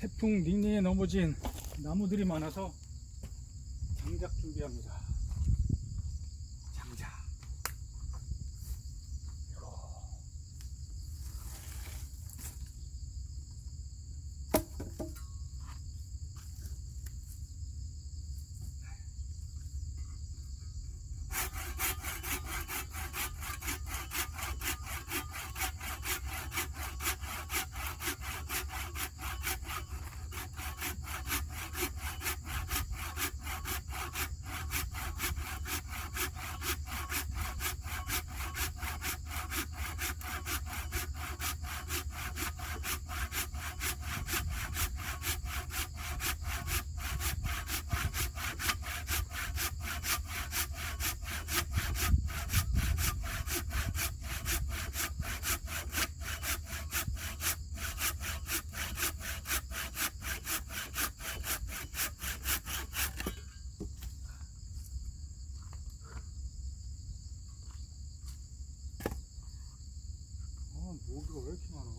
태풍 닝닝에 넘어진 나무들이 많아서 장작 준비합니다. 장작. 모기가 왜 이렇게 많아?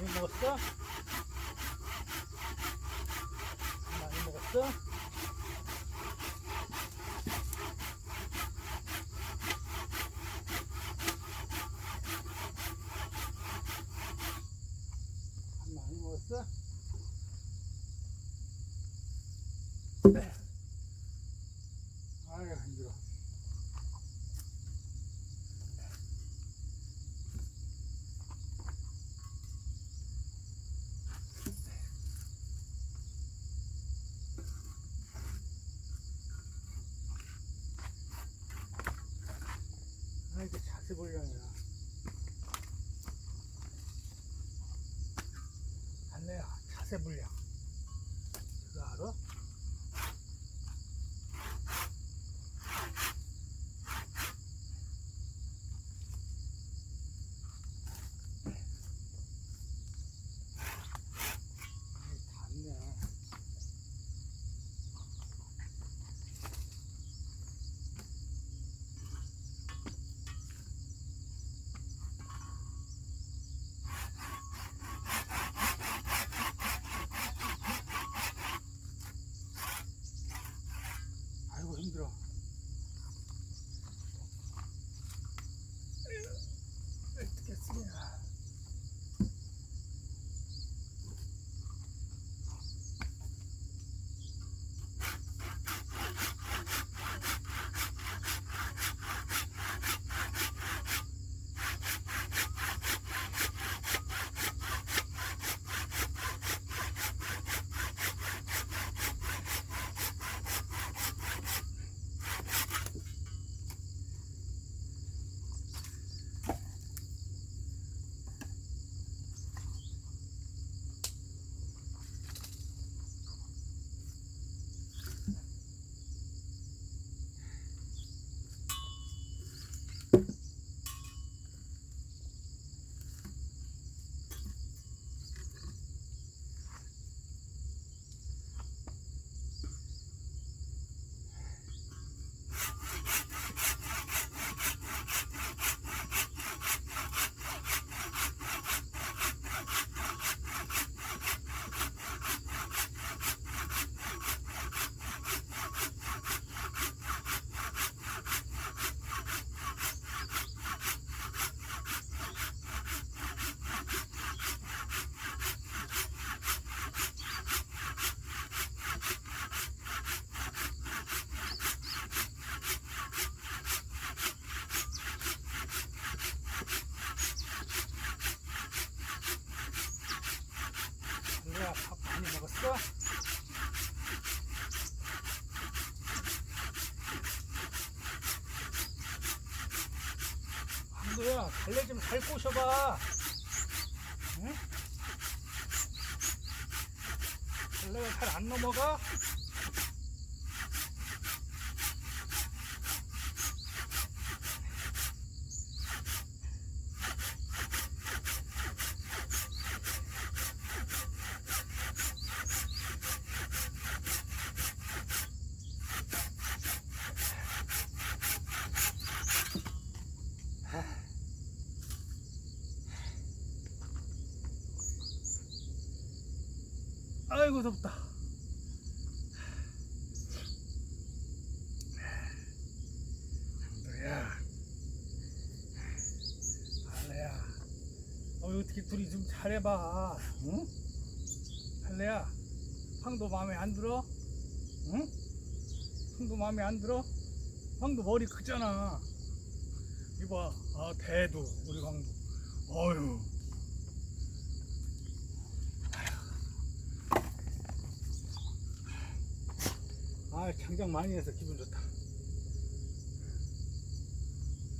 많이 먹었어? 많이 먹었어? 많이 먹었어? 네. 아유 힘들어. 아 이게 자세 불량이야. 안내야 자세 불량. 그거 알아? 닿네. 아이고 힘들어. 어떻게 쓰냐. 안내야 밥 많이 먹었어? 안돼야 달래 좀 잘 꼬셔봐. 응? 달래가 잘 안 넘어가? 아이고 덥다. 너야 할래야 어떻게 둘이 좀 잘해봐. 응? 할래야 황도 마음에 안 들어? 응? 황도 마음에 안 들어? 황도 머리 크잖아. 이봐 아 대도 우리 황도 어휴. 아 장작 많이 해서 기분 좋다.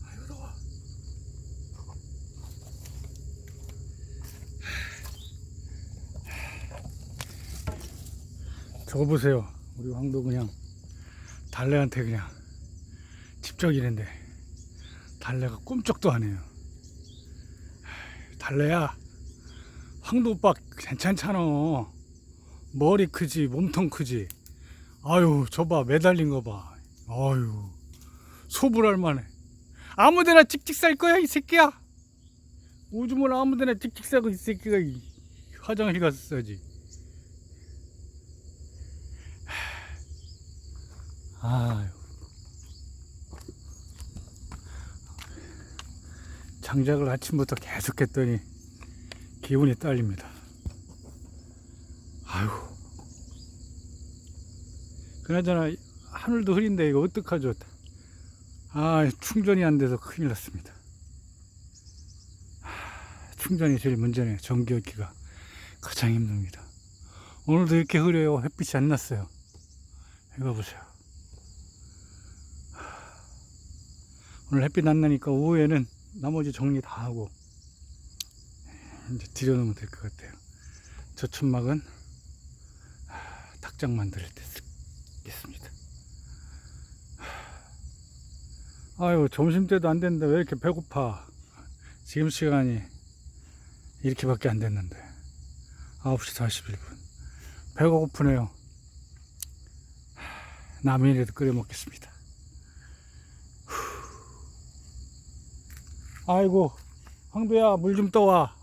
아이고 더워. 저거 보세요. 우리 황도 그냥 달래한테 그냥 집적이랬는데 달래가 꿈쩍도 안 해요. 달래야 황도 오빠 괜찮잖아. 머리 크지 몸통 크지. 아유 저봐 매달린 거봐. 아유 소불할 만해. 아무데나 찍찍 살 거야 이 새끼야. 오줌을 아무데나 찍찍 싸고 이 새끼가. 화장실 갔었어야지. 아유. 장작을 아침부터 계속 했더니 기분이 딸립니다. 아유. 그나저나 하늘도 흐린데 이거 어떡하죠? 아, 충전이 안 돼서 큰일 났습니다. 충전이 제일 문제네요. 전기 얻기가 가장 힘듭니다. 오늘도 이렇게 흐려요. 햇빛이 안 났어요. 이거 보세요. 오늘 햇빛 안 나니까 오후에는 나머지 정리 다 하고 이제 들여놓으면 될 것 같아요. 저 천막은 닭장 만들 때 쓰겠습니다. 아유, 점심때도 안 됐는데 왜 이렇게 배고파. 지금 시간이 이렇게밖에 안 됐는데 9시 41분. 배가 고프네요. 라면이라도 끓여 먹겠습니다. 아이고, 황도야, 물 좀 떠와.